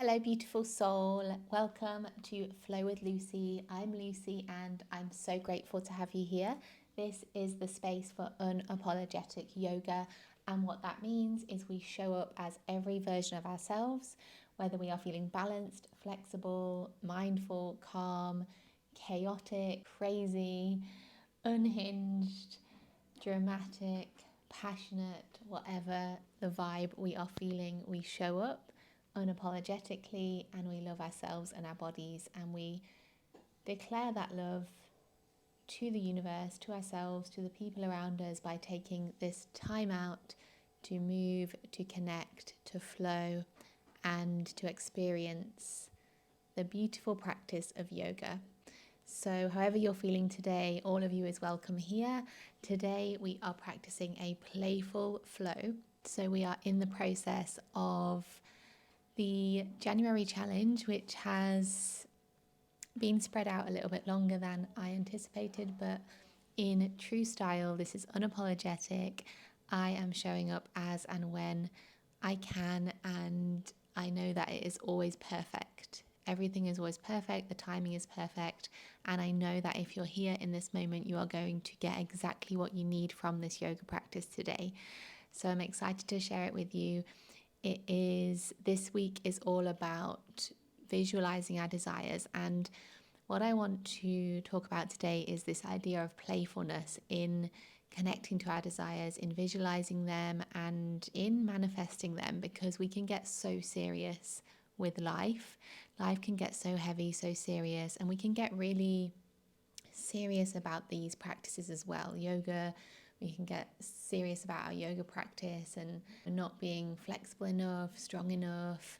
Hello, beautiful soul. Welcome to Flow with Lucy. I'm Lucy and I'm so grateful to have you here. This is the space for unapologetic yoga. And what that means is we show up as every version of ourselves, whether we are feeling balanced, flexible, mindful, calm, chaotic, crazy, unhinged, dramatic, passionate, whatever the vibe we are feeling, we show up unapologetically and we love ourselves and our bodies, and we declare that love to the universe, to ourselves, to the people around us by taking this time out to move, to connect, to flow, and to experience the beautiful practice of yoga. So, however you're feeling today, all of you is welcome here. Today, we are practicing a playful flow. So, we are in the process of the January challenge, which has been spread out a little bit longer than I anticipated, but in true style, this is unapologetic. I am showing up as and when I can, and I know that it is always perfect. Everything is always perfect, the timing is perfect, and I know that if you're here in this moment, you are going to get exactly what you need from this yoga practice today. So I'm excited to share it with you. This week is all about visualizing our desires, and what I want to talk about today is this idea of playfulness in connecting to our desires, in visualizing them and in manifesting them, because we can get so serious with life. Life can get so heavy, so serious, and we can get really serious about these practices as well. Yoga, we can get serious about our yoga practice and not being flexible enough, strong enough,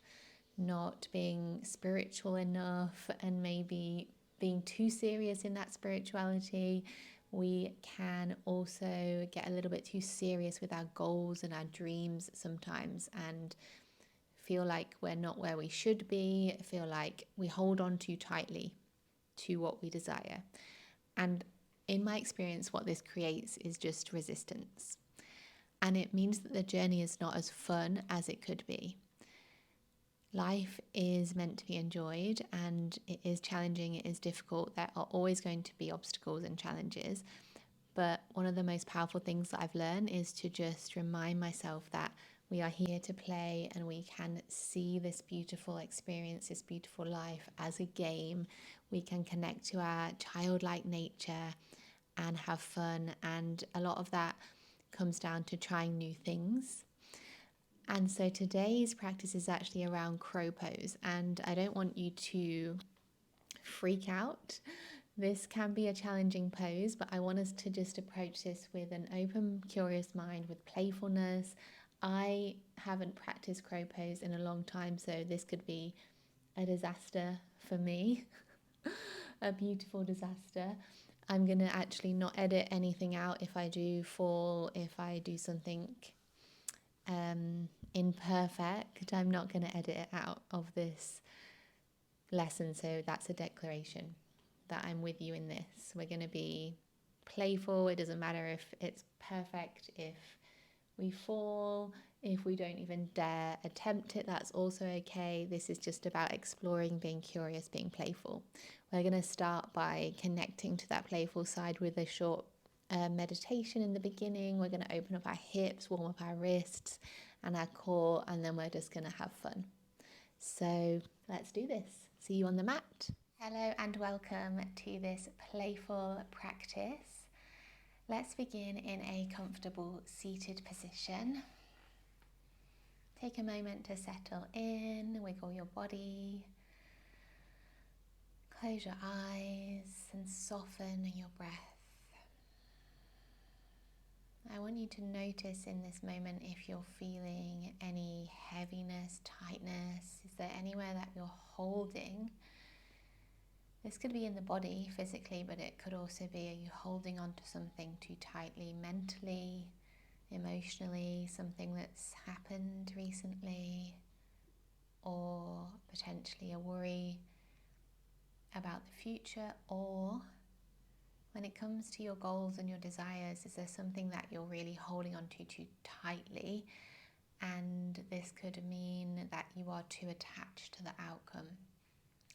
not being spiritual enough, and maybe being too serious in that spirituality. We can also get a little bit too serious with our goals and our dreams sometimes and feel like we're not where we should be, feel like we hold on too tightly to what we desire. And in my experience, what this creates is just resistance. And it means that the journey is not as fun as it could be. Life is meant to be enjoyed, and it is challenging, it is difficult. There are always going to be obstacles and challenges. But one of the most powerful things that I've learned is to just remind myself that we are here to play and we can see this beautiful experience, this beautiful life as a game. We can connect to our childlike nature and have fun. And a lot of that comes down to trying new things. And so today's practice is actually around crow pose, and I don't want you to freak out. This can be a challenging pose, but I want us to just approach this with an open, curious mind, with playfulness. I haven't practiced crow pose in a long time, so this could be a disaster for me, a beautiful disaster. I'm going to actually not edit anything out if I do fall, if I do something imperfect. I'm not going to edit it out of this lesson, so that's a declaration that I'm with you in this. We're going to be playful. It doesn't matter if it's perfect, if we fall, if we don't even dare attempt it, that's also okay. This is just about exploring, being curious, being playful. We're going to start by connecting to that playful side with a short meditation in the beginning. We're going to open up our hips, warm up our wrists and our core, and then we're just going to have fun. So let's do this. See you on the mat. Hello and welcome to this playful practice. Let's begin in a comfortable seated position. Take a moment to settle in, wiggle your body, close your eyes and soften your breath. I want you to notice in this moment if you're feeling any heaviness, tightness. Is there anywhere that you're holding? This could be in the body physically, but it could also be, are you holding on to something too tightly mentally, emotionally, something that's happened recently, or potentially a worry about the future? Or when it comes to your goals and your desires, is there something that you're really holding on to too tightly And this could mean that you are too attached to the outcome.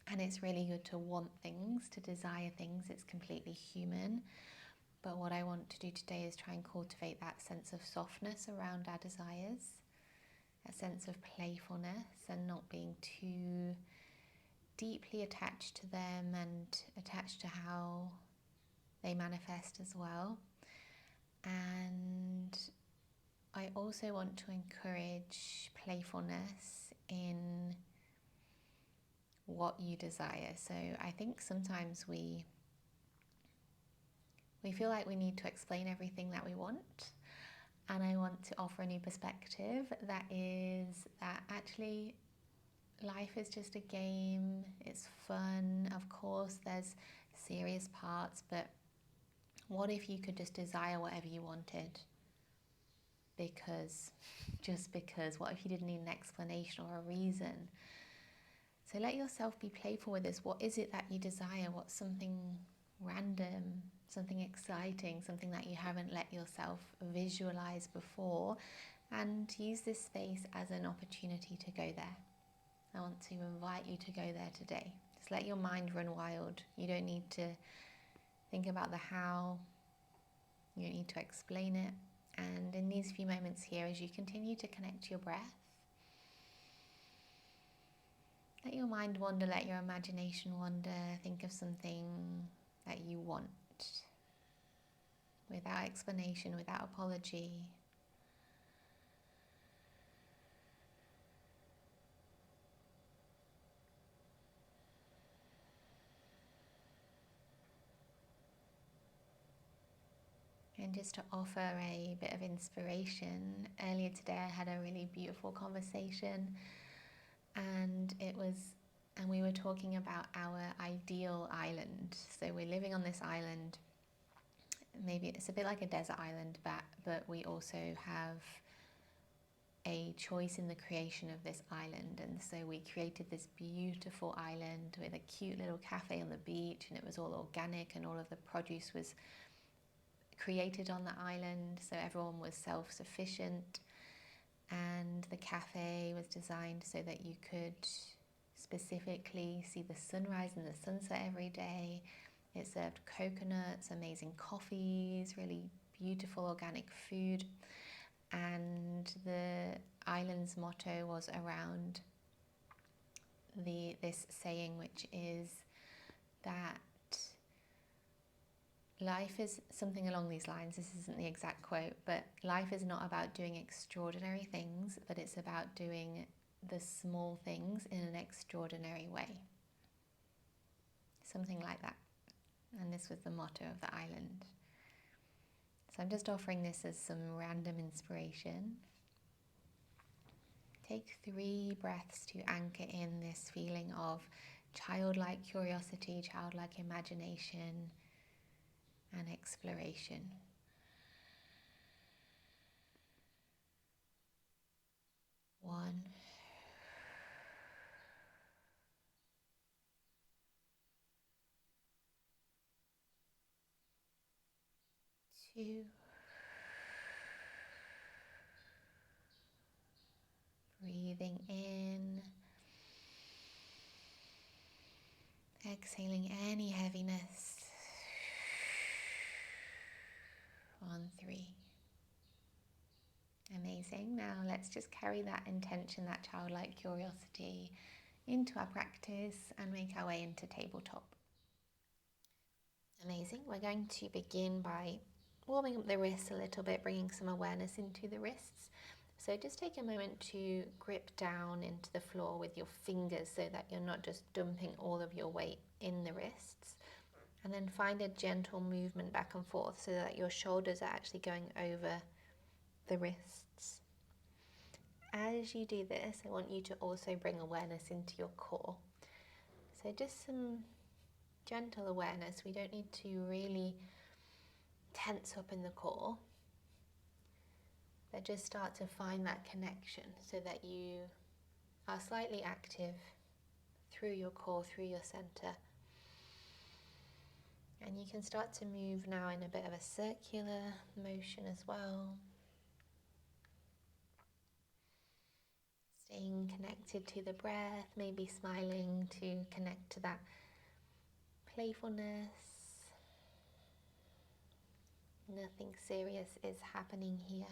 And it's really good to want things, to desire things. It's completely human. But what I want to do today is try and cultivate that sense of softness around our desires, a sense of playfulness, and not being too deeply attached to them and attached to how they manifest as well. And I also want to encourage playfulness in what you desire. So I think sometimes we feel like we need to explain everything that we want. And I want to offer a new perspective that is that actually life is just a game. It's fun. Of course, there's serious parts, but what if you could just desire whatever you wanted? Just because, what if you didn't need an explanation or a reason? So let yourself be playful with this. What is it that you desire? What's something random, something exciting, something that you haven't let yourself visualize before? And use this space as an opportunity to go there. I want to invite you to go there today. Just let your mind run wild. You don't need to think about the how. You don't need to explain it. And in these few moments here, as you continue to connect to your breath, let your mind wander, let your imagination wander. Think of something that you want without explanation, without apology. And just to offer a bit of inspiration, earlier today I had a really beautiful conversation, and we were talking about our ideal island. So we're living on this island. Maybe it's a bit like a desert island, but we also have a choice in the creation of this island. And so we created this beautiful island with a cute little cafe on the beach, and it was all organic, and all of the produce was created on the island, so everyone was self-sufficient. And the cafe was designed so that you could specifically see the sunrise and the sunset every day. It served coconuts, amazing coffees, really beautiful organic food. And the island's motto was around this saying, which is that life is something along these lines. This isn't the exact quote, but life is not about doing extraordinary things, but it's about doing the small things in an extraordinary way. Something like that. And this was the motto of the island. So I'm just offering this as some random inspiration. Take 3 breaths to anchor in this feeling of childlike curiosity, childlike imagination, and exploration. 1, 2, breathing in, exhaling any heaviness. On 3. Amazing. Now let's just carry that intention, that childlike curiosity, into our practice and make our way into tabletop. Amazing. We're going to begin by warming up the wrists a little bit, bringing some awareness into the wrists. So just take a moment to grip down into the floor with your fingers so that you're not just dumping all of your weight in the wrists. And then find a gentle movement back and forth so that your shoulders are actually going over the wrists. As you do this, I want you to also bring awareness into your core. So just some gentle awareness. We don't need to really tense up in the core, but just start to find that connection so that you are slightly active through your core, through your center. And you can start to move now in a bit of a circular motion as well. Staying connected to the breath, maybe smiling to connect to that playfulness. Nothing serious is happening here.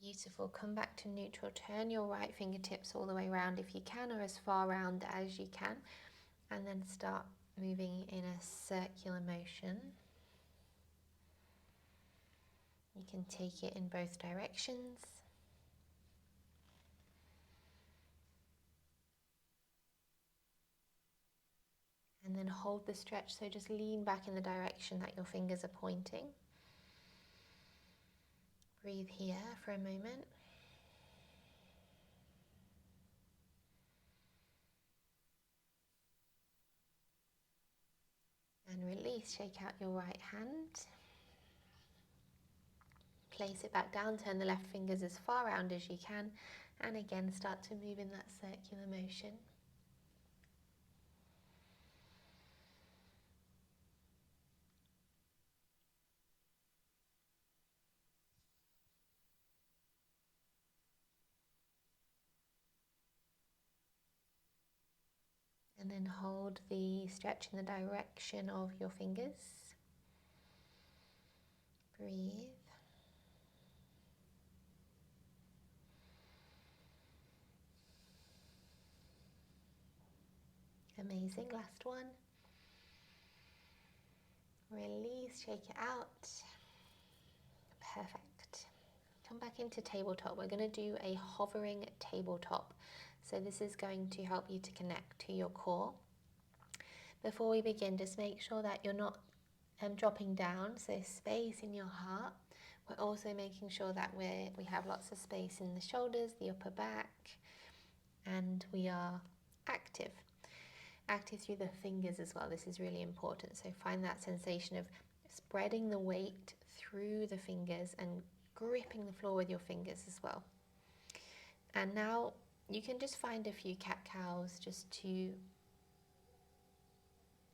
Beautiful. Come back to neutral. Turn your right fingertips all the way around if you can, or as far around as you can. And then start moving in a circular motion. You can take it in both directions. And then hold the stretch, so just lean back in the direction that your fingers are pointing. Breathe here for a moment. And release, shake out your right hand. Place it back down, turn the left fingers as far round as you can. And again, start to move in that circular motion. And then hold the stretch in the direction of your fingers. Breathe. Amazing. Last one. Release, shake it out. Perfect. Come back into tabletop. We're going to do a hovering tabletop. So this is going to help you to connect to your core. Before we begin, just make sure that you're not dropping down, so space in your heart. We're also making sure that we have lots of space in the shoulders, the upper back, and we are active through the fingers as well. This is really important. So find that sensation of spreading the weight through the fingers and gripping the floor with your fingers as well. And now you can just find a few cat-cows just to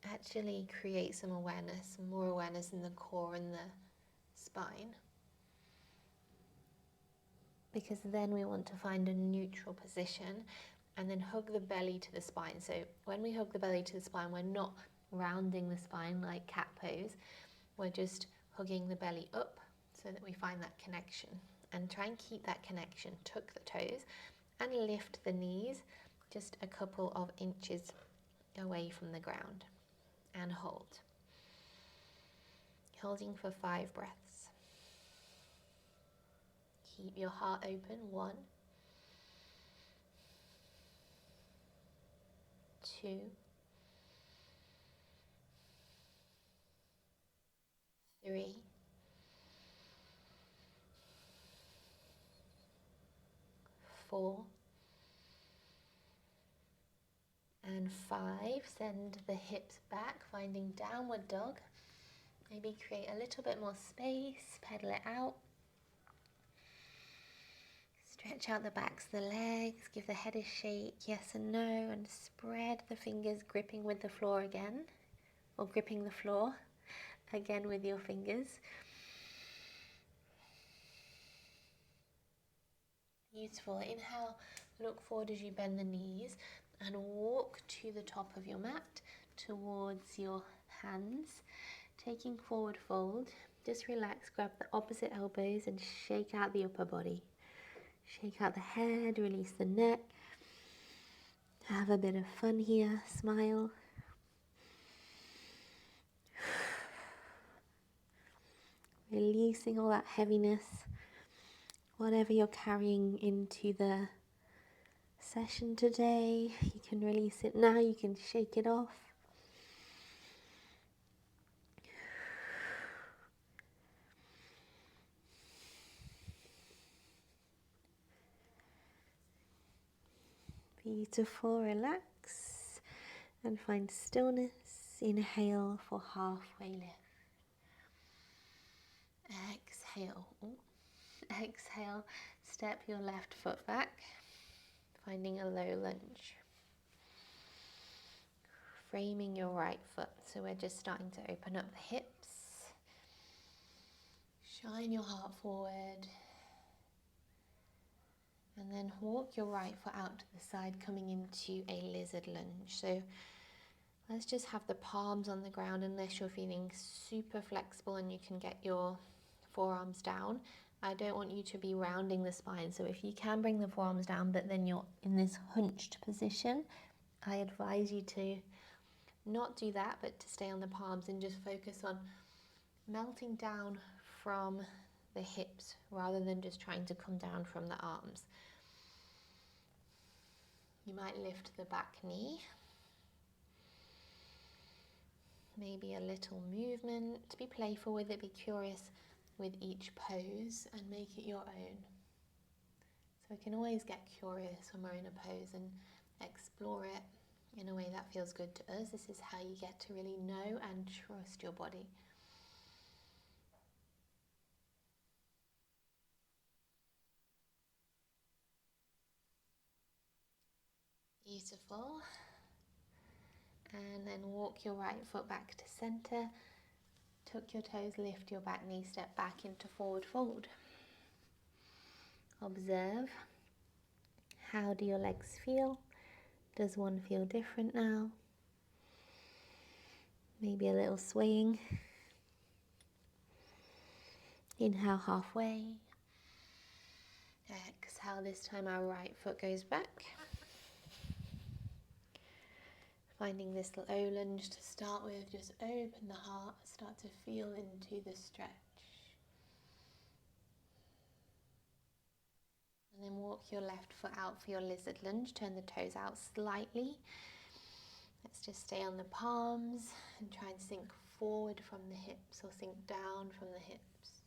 actually create some awareness, more awareness in the core and the spine. Because then we want to find a neutral position and then hug the belly to the spine. So when we hug the belly to the spine, we're not rounding the spine like cat pose. We're just hugging the belly up so that we find that connection. And try and keep that connection. Tuck the toes and lift the knees just a couple of inches away from the ground. And hold. Holding for 5 breaths. Keep your heart open. 1, 2, 3, 4, and 5. Send the hips back, finding downward dog. Maybe create a little bit more space, pedal it out. Stretch out the backs of the legs, give the head a shake, yes and no, and spread the fingers, gripping with the floor again, or gripping the floor again with your fingers. Beautiful. Inhale, look forward as you bend the knees and walk to the top of your mat towards your hands. Taking forward fold, just relax, grab the opposite elbows and shake out the upper body. Shake out the head, release the neck. Have a bit of fun here, smile. Releasing all that heaviness, whatever you're carrying into the session today. You can release it now, you can shake it off. Beautiful, relax and find stillness. Inhale for halfway lift. Exhale. Exhale, step your left foot back, finding a low lunge. framing your right foot. So we're just starting to open up the hips. Shine your heart forward. And then walk your right foot out to the side, coming into a lizard lunge. So let's just have the palms on the ground unless you're feeling super flexible and you can get your forearms down. I don't want you to be rounding the spine. So if you can bring the forearms down, but then you're in this hunched position, I advise you to not do that, but to stay on the palms and just focus on melting down from the hips rather than just trying to come down from the arms. You might lift the back knee. Maybe a little movement. Be playful with it, be curious with each pose and make it your own. So we can always get curious when we're in a pose and explore it in a way that feels good to us. This is how you get to really know and trust your body. Beautiful. And then walk your right foot back to center. Tuck your toes, lift your back knee, step back into forward fold. Observe. How do your legs feel? Does one feel different now? Maybe a little swaying. Inhale halfway. Exhale, this time our right foot goes back. Finding this low lunge to start with, just open the heart, start to feel into the stretch. And then walk your left foot out for your lizard lunge, turn the toes out slightly. Let's just stay on the palms and try and sink forward from the hips or sink down from the hips.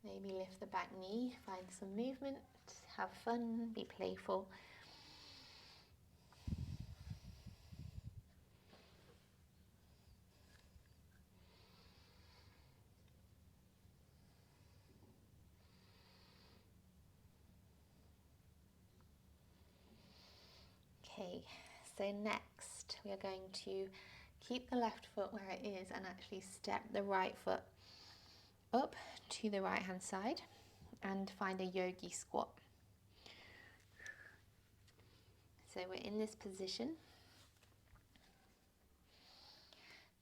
Maybe lift the back knee, find some movement, have fun, be playful. Okay, so next we are going to keep the left foot where it is and actually step the right foot up to the right hand side and find a yogi squat. So we're in this position.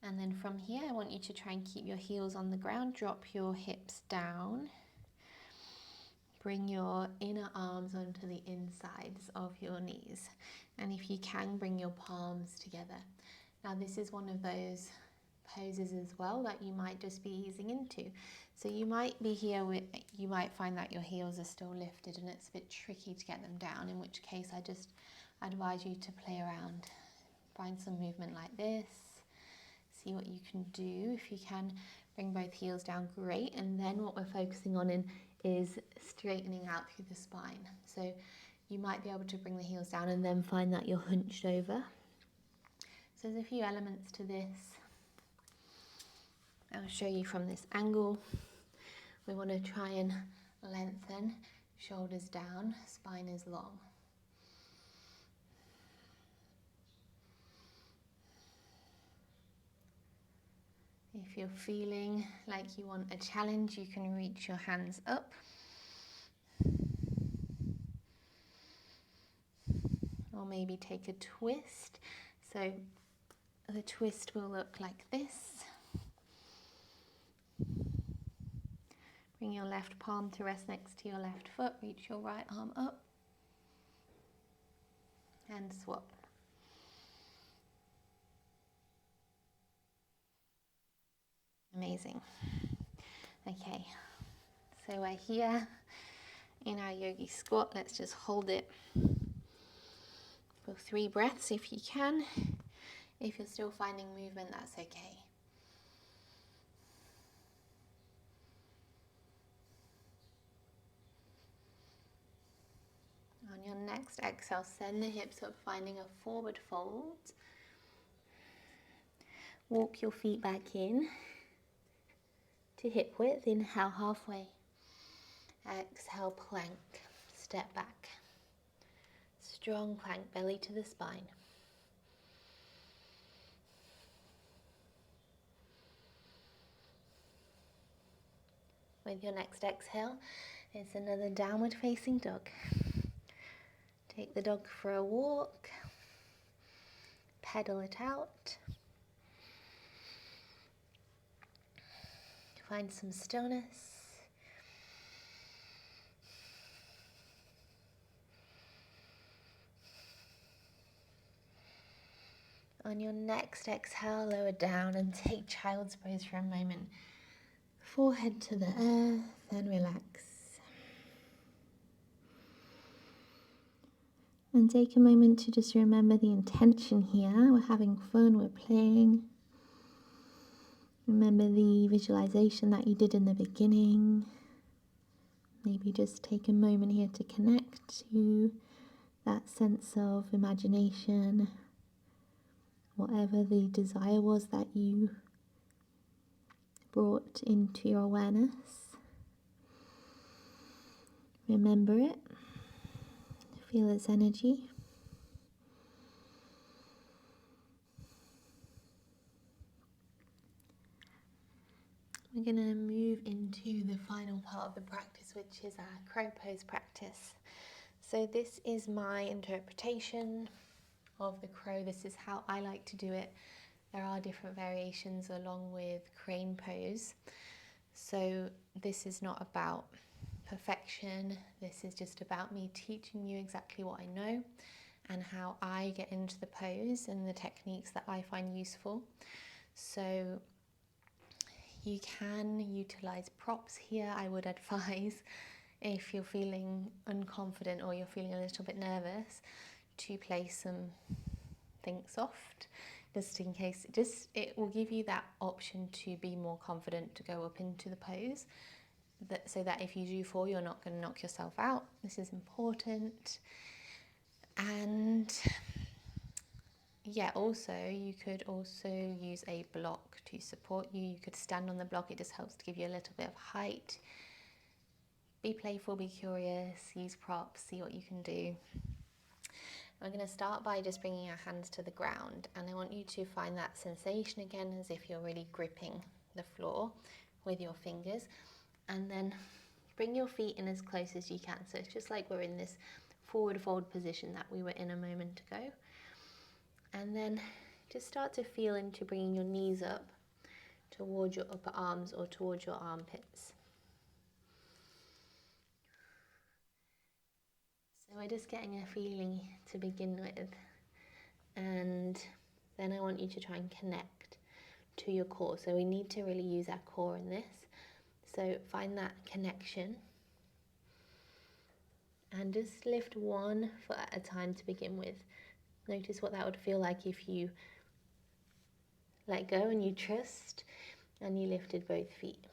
And then from here, I want you to try and keep your heels on the ground, drop your hips down. Bring your inner arms onto the insides of your knees. And if you can, bring your palms together. Now this is one of those poses as well that you might just be easing into. So you might be here with, you might find that your heels are still lifted and it's a bit tricky to get them down, in which case I just advise you to play around. Find some movement like this. See what you can do. If you can bring both heels down, great. And then what we're focusing on is straightening out through the spine. So you might be able to bring the heels down and then find that you're hunched over. So there's a few elements to this. I'll show you from this angle. We want to try and lengthen, shoulders down, spine is long. If you're feeling like you want a challenge, you can reach your hands up. Or maybe take a twist. So the twist will look like this. Bring your left palm to rest next to your left foot. Reach your right arm up. And swap. Amazing. Okay, so we're here in our yogi squat. Let's just hold it for 3 breaths if you can. If you're still finding movement, that's okay. On your next exhale, send the hips up, finding a forward fold. Walk your feet back in to hip width. Inhale halfway. Exhale, plank. Step back. Strong plank, belly to the spine. with your next exhale is another downward facing dog. Take the dog for a walk, pedal it out, find some stillness. On your next exhale, lower down and take child's pose for a moment. Forehead to the earth and relax. And take a moment to just remember the intention here. We're having fun, we're playing. Remember the visualization that you did in the beginning. Maybe just take a moment here to connect to that sense of imagination. Whatever the desire was that you brought into your awareness. Remember it. Feel its energy. We're going to move into the final part of the practice, which is our crow pose practice. So this is my interpretation of the crow. This is how I like to do it. There are different variations along with crane pose. So this is not about perfection. This is just about me teaching you exactly what I know and how I get into the pose and the techniques that I find useful. So you can utilize props here. I would advise, if you're feeling unconfident or you're feeling a little bit nervous, to play something soft, just in case. It will give you that option to be more confident to go up into the pose, so that if you do fall, you're not going to knock yourself out. This is important. And yeah, also you could also use a block to support you. You could stand on the block. It just helps to give you a little bit of height. Be playful, be curious, use props, see what you can do. We're going to start by just bringing our hands to the ground, and I want you to find that sensation again as if you're really gripping the floor with your fingers, and then bring your feet in as close as you can. So it's just like we're in this forward fold position that we were in a moment ago. And then just start to feel into bringing your knees up towards your upper arms or towards your armpits. So we're just getting a feeling to begin with, and then I want you to try and connect to your core. So we need to really use our core in this. So find that connection and just lift one foot at a time to begin with. Notice what that would feel like if you let go and you trust and you lifted both feet.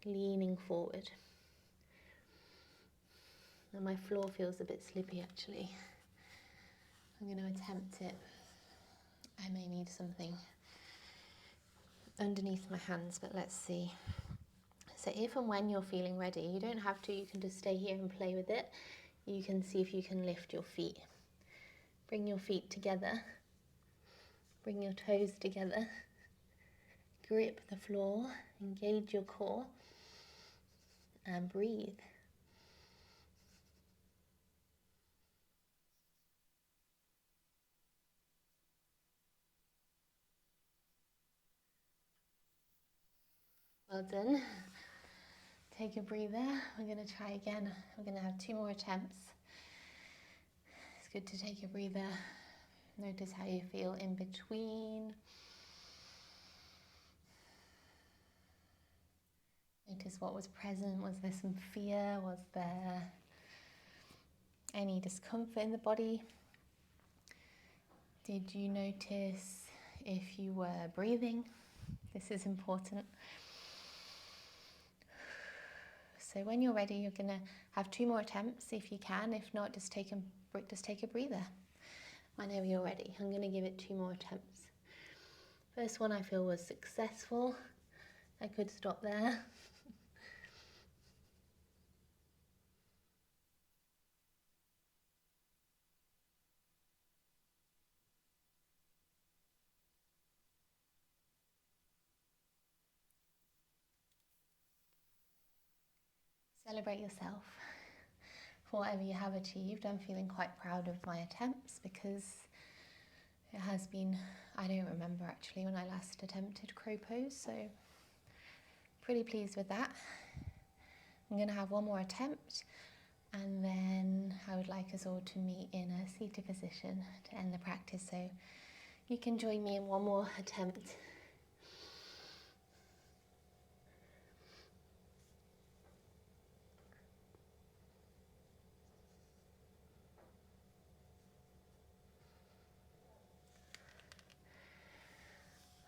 Leaning forward. And my floor feels a bit slippy actually. I'm going to attempt it. I may need something underneath my hands, but let's see. So if and when you're feeling ready, you don't have to, you can just stay here and play with it. You can see if you can lift your feet. Bring your feet together. Bring your toes together. Grip the floor, engage your core, and breathe. Well done. Take a breather. We're going to try again. We're going to have 2 more attempts. It's good to take a breather. Notice how you feel in between. Notice what was present. Was there some fear? Was there any discomfort in the body? Did you notice if you were breathing? This is important. So when you're ready, you're going to have 2 more attempts if you can. If not, just take a breather. Whenever you're ready, I'm going to give it 2 more attempts. First one I feel was successful. I could stop there. Celebrate yourself for whatever you have achieved. I'm feeling quite proud of my attempts because it has been, I don't remember actually when I last attempted crow pose, so pretty pleased with that. I'm going to have one more attempt and then I would like us all to meet in a seated position to end the practice, so you can join me in one more attempt.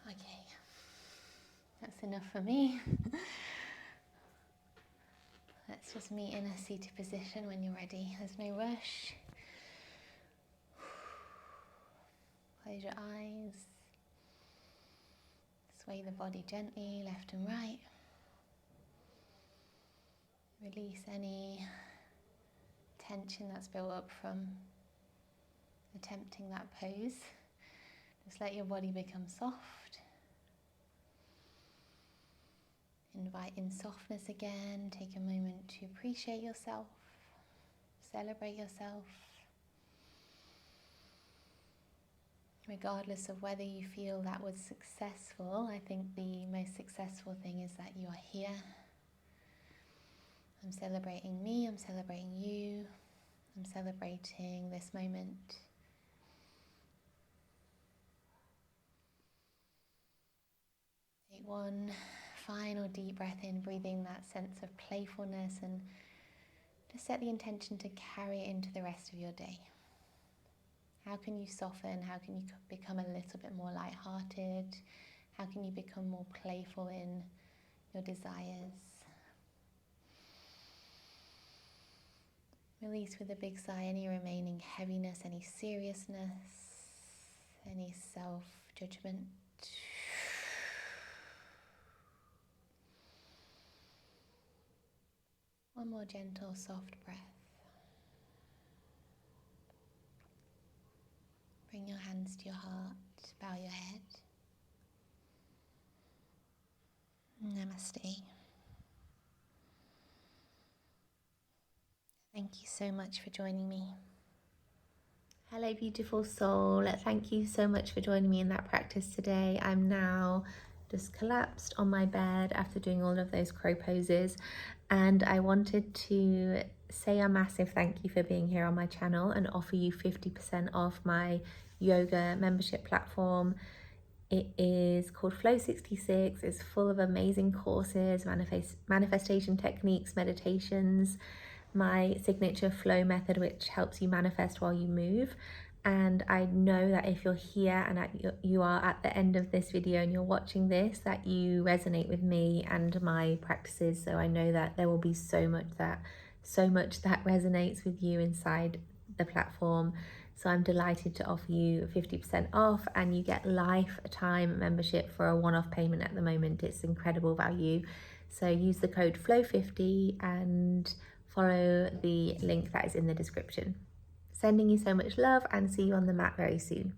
Okay, that's enough for me. Let's just meet in a seated position when you're ready. There's no rush. Close your eyes. Sway the body gently left and right. Release any tension that's built up from attempting that pose. Just let your body become soft. Invite in softness again. Take a moment to appreciate yourself, celebrate yourself. Regardless of whether you feel that was successful, I think the most successful thing is that you are here. I'm celebrating me, I'm celebrating you, I'm celebrating this moment. Take one final deep breath in, breathing that sense of playfulness, and just set the intention to carry it into the rest of your day. How can you soften? How can you become a little bit more lighthearted? How can you become more playful in your desires? Release with a big sigh any remaining heaviness, any seriousness, any self-judgment. One more gentle, soft breath. Bring your hands to your heart, bow your head. Namaste. Thank you so much for joining me. Hello, beautiful soul. Thank you so much for joining me in that practice today. I'm now just collapsed on my bed after doing all of those crow poses, and I wanted to say a massive thank you for being here on my channel and offer you 50% off my yoga membership platform. It is called Flow 66. It's full of amazing courses, manifestation techniques, meditations, my signature flow method, which helps you manifest while you move. And I know that if you're here and you are at the end of this video and you're watching this, that you resonate with me and my practices. So I know that there will be so much that resonates with you inside the platform. So I'm delighted to offer you 50% off, and you get lifetime membership for a one-off payment at the moment. It's incredible value. So use the code FLOW50 and follow the link that is in the description. Sending you so much love and see you on the mat very soon.